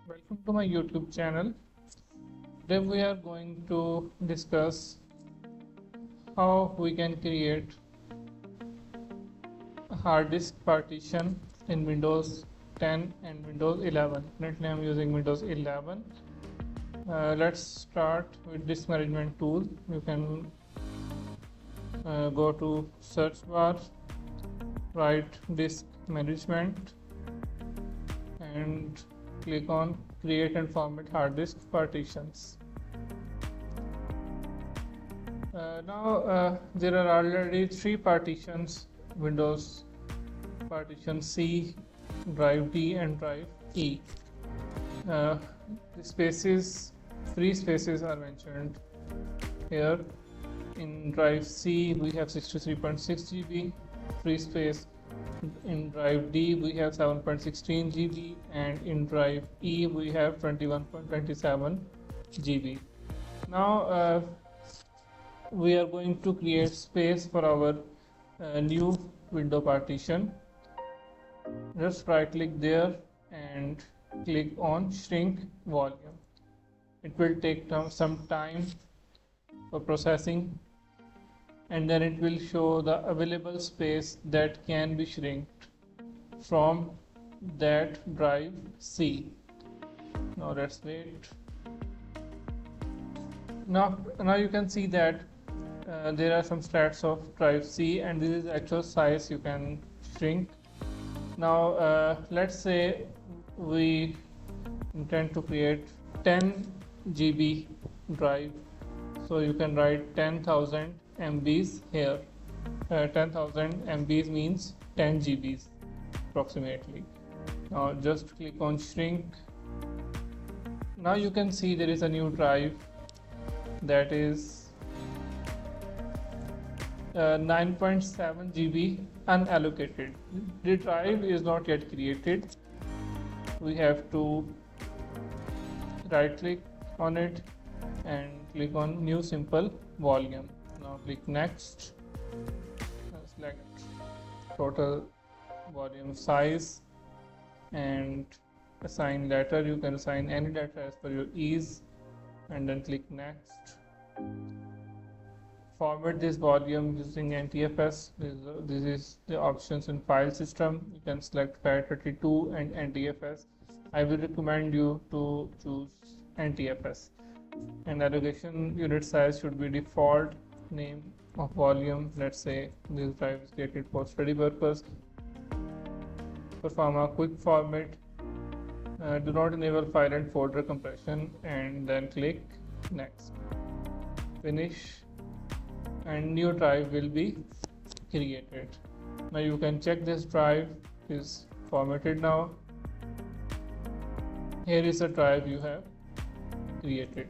Welcome to my YouTube channel. Today we are going to discuss how we can create a hard disk partition in Windows 10 and Windows 11. Currently I am using Windows 11. Let's start with disk management tool. You can go to search bar, write disk management and click on create and format hard disk partitions. Now there are already three partitions: Windows partition C, drive D and drive E. The spaces, free spaces are mentioned here. In drive C we have 63.6 GB free space. In drive D we have 7.16 GB and in drive E we have 21.27 GB. Now we are going to create space for our new window partition. Just right click there and click on shrink volume. It will take some time for processing, and then it will show the available space that can be shrinked from that drive C. Now let's wait. Now you can see that there are some stats of drive C, and this is the actual size you can shrink. Now let's say we intend to create 10 GB drive, so you can write 10,000 MBs here. 10,000 MBs means 10 GBs approximately. Now just click on shrink. Now you can see there is a new drive that is 9.7 GB unallocated. The drive is not yet created. We have to right click on it and click on new simple volume. Now click next, select total volume size and assign letter. You can assign any letter as per your ease, and then click next. Format this volume using NTFS. This is the options in file system. You can select FAT32 and NTFS. I will recommend you to choose NTFS. And allocation unit size should be default. Name of volume, let's say this drive is created for study purpose. Perform a quick format. Do not enable file and folder compression, and then click next. Finish, and new drive will be created. Now you can check this drive is formatted. Now here is the drive you have created.